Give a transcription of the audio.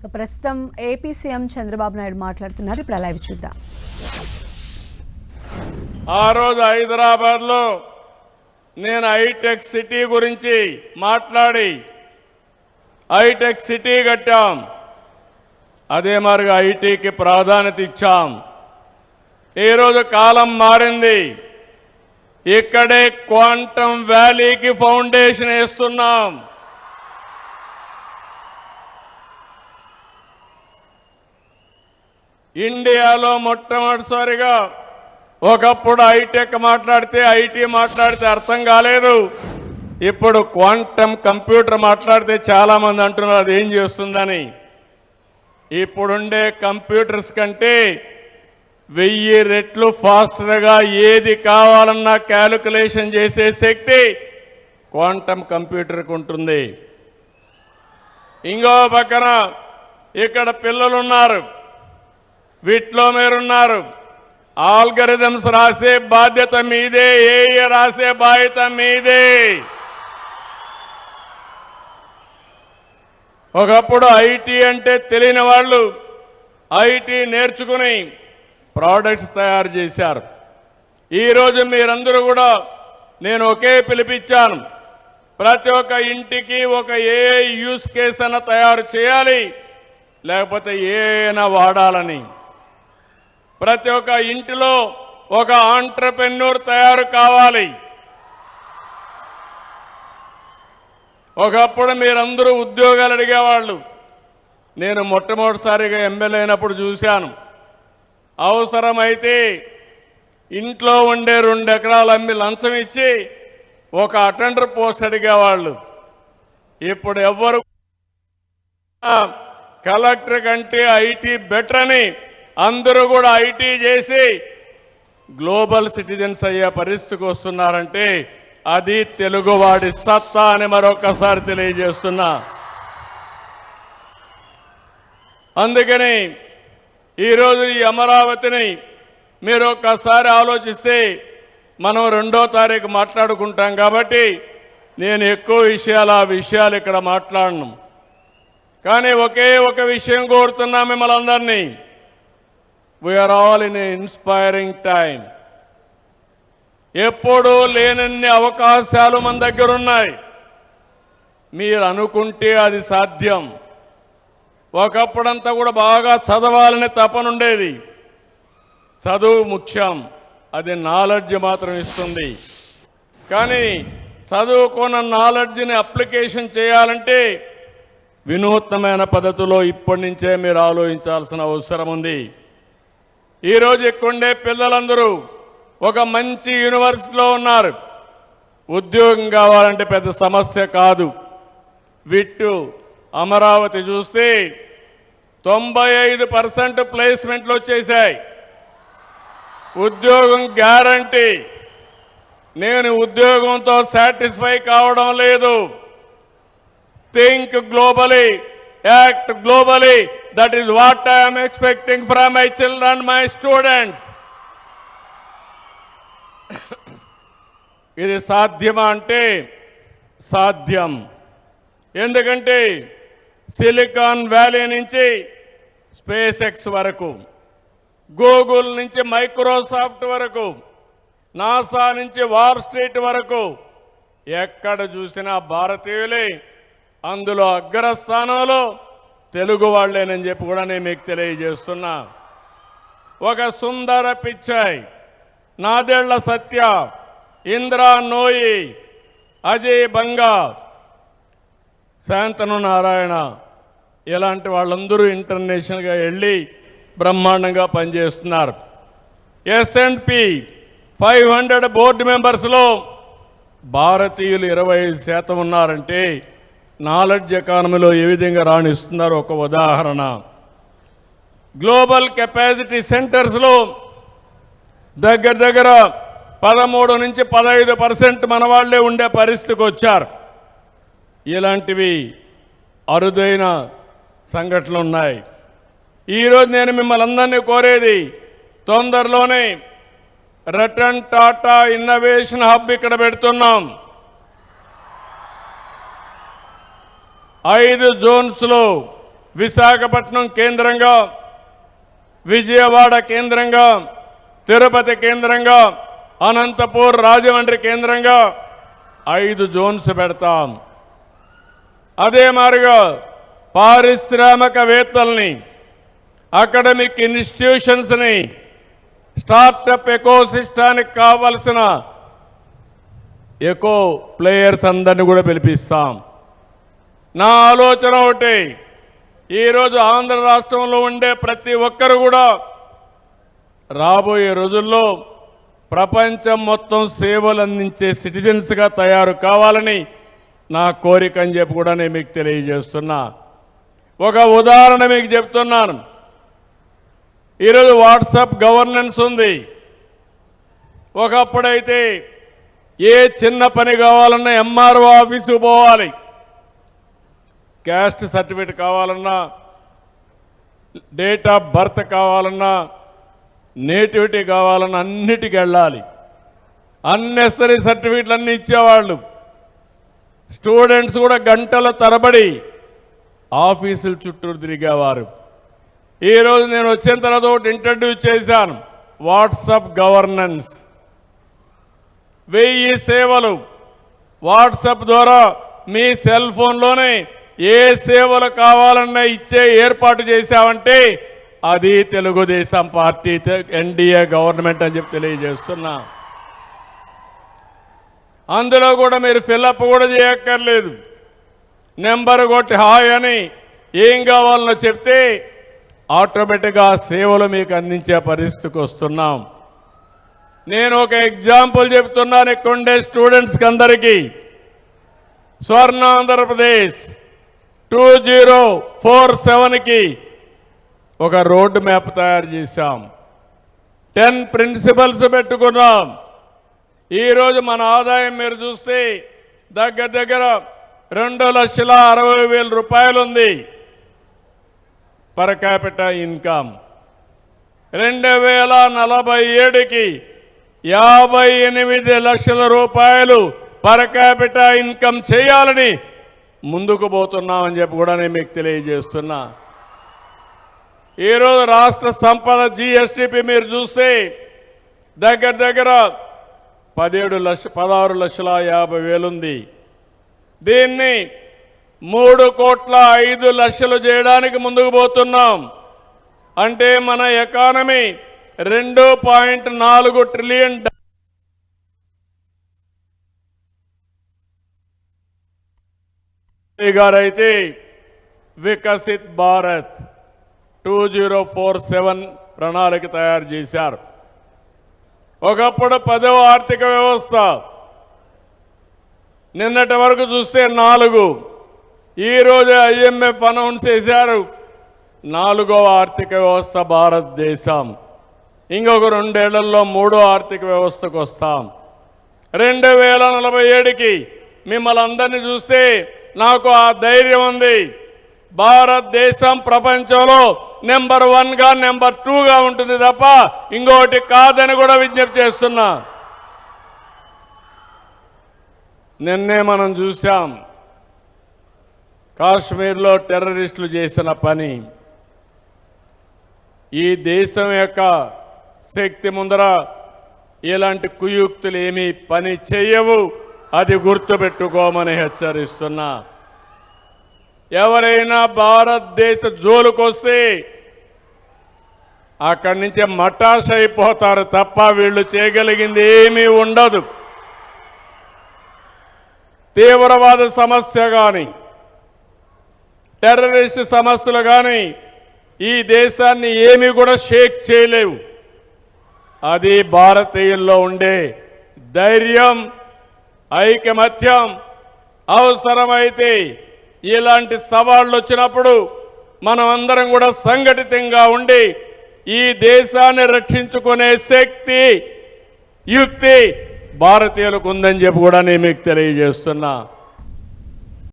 ప్రస్తుతం AP CM Chandrababu Naidu మాట్లాడుతున్నారు. ఇప్పుడు లైవ్ చూద్దాం. ఆ రోజు హైదరాబాద్లో నేను హైటెక్ సిటీ గురించి మాట్లాడి హైటెక్ సిటీ కట్టాం. అదే మరిగా ఐటీకి ప్రాధాన్యత ఇచ్చాం. ఈరోజు కాలం మారింది. ఇక్కడే క్వాంటమ్ వ్యాలీకి ఫౌండేషన్ వేస్తున్నాం. ఇండియాలో మొట్టమొదటిసారిగా ఒకప్పుడు హైటెక్ మాట్లాడితే ఐటీ మాట్లాడితే అర్థం కాలేదు. ఇప్పుడు క్వాంటమ్ కంప్యూటర్ మాట్లాడితే చాలామంది అంటున్నారు అది ఏం చేస్తుందని. ఇప్పుడుండే కంప్యూటర్స్ కంటే 1000 రెట్లు ఫాస్టర్గా ఏది కావాలన్నా క్యాలిక్యులేషన్ చేసే శక్తి క్వాంటమ్ కంప్యూటర్కి ఉంటుంది. ఇంకో పక్కన ఇక్కడ పిల్లలు ఉన్నారు, వీటిలో మీరున్నారు. ఆల్గరిథమ్స్ రాసే బాధ్యత మీదే, ఏఐ రాసే బాధ్యత మీదే. ఒకప్పుడు ఐటీ అంటే తెలియని వాళ్ళు ఐటీ నేర్చుకుని ప్రోడక్ట్స్ తయారు చేశారు. ఈరోజు మీరందరూ కూడా నేను ఒకే పిలిపించాను. ప్రతి ఒక్క ఇంటికి ఒక ఏఐ యూస్ కేస్ అన్న తయారు చేయాలి, లేకపోతే ఏఐనా వాడాలని. ప్రతి ఒక్క ఇంటిలో ఒక ఆంట్రప్రెన్యూర్ తయారు కావాలి. ఒకప్పుడు మీరందరూ ఉద్యోగాలు అడిగేవాళ్ళు. నేను మొట్టమొదటిసారిగా ఎమ్మెల్యే అయినప్పుడు చూశాను. అవసరమైతే ఇంట్లో ఉండే 2 ఎకరాలు అమ్మి లంచం ఇచ్చి ఒక అటెండర్ పోస్ట్ అడిగేవాళ్ళు. ఇప్పుడు ఎవ్వరు కలెక్టర్ కంటే ఐటీ బెటర్ అని అందరూ కూడా ఐటీ చేసి గ్లోబల్ సిటిజన్స్ అయ్యే పరిస్థితికి వస్తున్నారంటే అది తెలుగువాడి సత్తా అని మరొకసారి తెలియజేస్తున్నా. అందుకని ఈరోజు ఈ అమరావతిని మీరు ఒక్కసారి ఆలోచిస్తే మనం 2వ తారీఖు మాట్లాడుకుంటాం కాబట్టి నేను ఎక్కువ విషయాలు ఇక్కడ మాట్లాడను. కానీ ఒకే ఒక విషయం కోరుతున్నా మిమ్మల్ని అందరినీ. We are all in a inspiring time. ఎప్పుడూ లేనన్ని అవకాశాలు మన దగ్గర ఉన్నాయి. మీరు అనుకుంటే అది సాధ్యం. ఒకప్పుడంతా కూడా బాగా చదవాలని తపనుండేది. చదువు ముఖ్యం, అది నాలెడ్జ్ మాత్రం ఇస్తుంది. కానీ చదువుకున్న నాలెడ్జ్ని అప్లికేషన్ చేయాలంటే వినూత్నమైన పద్ధతిలో ఇప్పటి నుంచే మీరు ఆలోచించాల్సిన అవసరం ఉంది. ఈరోజు ఇక్కడుండే పిల్లలందరూ ఒక మంచి యూనివర్సిటీలో ఉన్నారు. ఉద్యోగం కావాలంటే పెద్ద సమస్య కాదు. విట్టు అమరావతి చూస్తే 95% ప్లేస్మెంట్లు వచ్చేసాయి. ఉద్యోగం గ్యారంటీ. నేను ఉద్యోగంతో సాటిస్ఫై కావడం లేదు. Think globally, act globally. That is what I'm expecting from my children, my students. ఇది సాధ్యమా అంటే సాధ్యం. ఎందుకంటే సిలికాన్ వ్యాలీ నుంచి స్పేస్ ఎక్స్ వరకు, గూగుల్ నుంచి మైక్రోసాఫ్ట్ వరకు, నాసా నుంచి వాల్ స్ట్రీట్ వరకు ఎక్కడ చూసినా భారతీయులే. అందులో అగ్రస్థానంలో తెలుగు వాళ్ళేనని చెప్పి కూడా నేను మీకు తెలియజేస్తున్నా. ఒక సుందర పిచ్చాయ్, నాదెళ్ల సత్య, ఇంద్రా నోయి, అజయ్ బంగా, శాంతను నారాయణ ఇలాంటి వాళ్ళందరూ ఇంటర్నేషనల్గా వెళ్ళి బ్రహ్మాండంగా పనిచేస్తున్నారు. S&P 500 బోర్డు మెంబర్స్లో భారతీయులు 25% ఉన్నారంటే నాలెడ్జ్ ఎకానమీలో ఏ విధంగా రాణిస్తున్నారు ఒక ఉదాహరణ. గ్లోబల్ కెపాసిటీ సెంటర్స్లో దగ్గర 13 నుంచి 15% మన వాళ్ళే ఉండే పరిస్థితికి వచ్చారు. ఇలాంటివి అరుదైన సంఘటనలు ఉన్నాయి. ఈరోజు నేను మిమ్మల్ని అందరినీ కోరేది, తొందరలోనే రతన్ టాటా ఇన్నోవేషన్ హబ్ ఇక్కడ పెడుతున్నాం. 5 జోన్స్లో విశాఖపట్నం కేంద్రంగా, విజయవాడ కేంద్రంగా, తిరుపతి కేంద్రంగా, అనంతపూర్, రాజమండ్రి కేంద్రంగా 5 జోన్స్ పెడతాం. అదే మాదిరిగా పారిశ్రామికవేత్తల్ని, అకాడమిక్ ఇన్స్టిట్యూషన్స్ని, స్టార్టప్ ఎకోసిస్టానికి కావలసిన ఎకో ప్లేయర్స్ అందరినీ కూడా పిలిపిస్తాం. నా ఆలోచన ఒకటి, ఈరోజు ఆంధ్ర రాష్ట్రంలో ఉండే ప్రతి ఒక్కరు కూడా రాబోయే రోజుల్లో ప్రపంచం మొత్తం సేవలు అందించే సిటిజన్స్గా తయారు కావాలని నా కోరిక అని చెప్పి కూడా నేను మీకు తెలియజేస్తున్నా. ఒక ఉదాహరణ మీకు చెప్తున్నాను. ఈరోజు వాట్సాప్ గవర్నెన్స్ ఉంది. ఒకప్పుడైతే ఏ చిన్న పని కావాలన్నా ఎంఆర్ఓ ఆఫీసుకు పోవాలి, క్యాస్ట్ సర్టిఫికేట్ కావాలన్నా, డేట్ ఆఫ్ బర్త్ కావాలన్నా, నేటివిటీ కావాలన్నా అన్నిటికి వెళ్ళాలి. అన్నెసరీ సర్టిఫికేట్లు అన్నీ ఇచ్చేవాళ్ళు. స్టూడెంట్స్ కూడా గంటల తరబడి ఆఫీసుల చుట్టూ తిరిగేవారు. ఈరోజు నేను వచ్చిన తర్వాత ఒకటి ఇంట్రడ్యూస్ చేశాను, వాట్సాప్ గవర్నెన్స్. 1000 సేవలు వాట్సాప్ ద్వారా మీ సెల్ ఫోన్లోనే ఏ సేవలు కావాలన్నా ఇచ్చే ఏర్పాటు చేశామంటే అది తెలుగుదేశం పార్టీ ఎన్డీఏ గవర్నమెంట్ అని చెప్పి తెలియజేస్తున్నా. అందులో కూడా మీరు ఫిల్అప్ కూడా చేయక్కర్లేదు. నెంబర్ కొట్టి హాయ్ అని ఏం కావాలనో చెప్తే ఆటోమేటిక్గా సేవలు మీకు అందించే పరిస్థితికి వస్తున్నాం. నేను ఒక ఎగ్జాంపుల్ చెప్తున్నాను ఇక్కడుండే స్టూడెంట్స్కి అందరికీ. స్వర్ణ ఆంధ్రప్రదేశ్ 2047కి ఒక రోడ్ మ్యాప్ తయారు చేశాం. 10 ప్రిన్సిపల్స్ పెట్టుకున్నాం. ఈరోజు మన ఆదాయం మీరు చూస్తే దగ్గర దగ్గర 2,60,000 రూపాయలు ఉంది పర్ క్యాపిటా ఇన్కమ్. 2047కి 58 లక్షల రూపాయలు పర్ క్యాపిటా ఇన్కమ్ చేయాలని ముందుకు పోతున్నామని చెప్పి కూడా నేను మీకు తెలియజేస్తున్నా. ఈరోజు రాష్ట్ర సంపద జిఎస్టిపి మీరు చూస్తే దగ్గర దగ్గర 16,50,000 ఉంది. దీన్ని 3,05,00,000 చేయడానికి ముందుకు పోతున్నాం. అంటే మన ఎకానమీ 2.4 ట్రిలియన్ గారైతే వికసిత్ భారత్ 2047 ప్రణాళిక తయారు చేశారు. ఒకప్పుడు 10వ ఆర్థిక వ్యవస్థ, నిన్నటి వరకు చూస్తే 4. ఈరోజు ఐఎంఎఫ్ అనౌన్స్ చేశారు 4వ ఆర్థిక వ్యవస్థ భారతదేశం. ఇంకొక 2 ఏళ్లలో 3వ ఆర్థిక వ్యవస్థకు వస్తాం. 2047కి మిమ్మల్ని అందరినీ చూస్తే నాకు ఆ ధైర్యం ఉంది. భారతదేశం ప్రపంచంలో నెంబర్ 1గా నెంబర్ 2గా ఉంటుంది తప్ప ఇంకొకటి కాదని కూడా విజ్ఞప్తి చేస్తున్నా. నిన్నే మనం చూసాం కాశ్మీర్లో టెర్రరిస్టులు చేసిన పని. ఈ దేశం యొక్క శక్తి ముందర ఇలాంటి కుయుక్తులు ఏమీ పని చేయవు, అది గుర్తుపెట్టుకోమని హెచ్చరిస్తున్నా. ఎవరైనా భారతదేశ జోలుకొస్తే అక్కడి నుంచి మటాష్ అయిపోతారు తప్ప వీళ్ళు చేయగలిగింది ఏమీ ఉండదు. తీవ్రవాద సమస్య కానీ, టెర్రరిస్ట్ సమస్యలు కానీ ఈ దేశాన్ని ఏమీ కూడా షేక్ చేయలేవు. అది భారతీయుల్లో ఉండే ధైర్యం, ఐకమత్యం. అవసరమైతే ఇలాంటి సవాళ్లు వచ్చినప్పుడు మనం అందరం కూడా సంఘటితంగా ఉండి ఈ దేశాన్ని రక్షించుకునే శక్తి, యుక్తి భారతీయులకు ఉందని చెప్పి కూడా నేను మీకు తెలియజేస్తున్నా.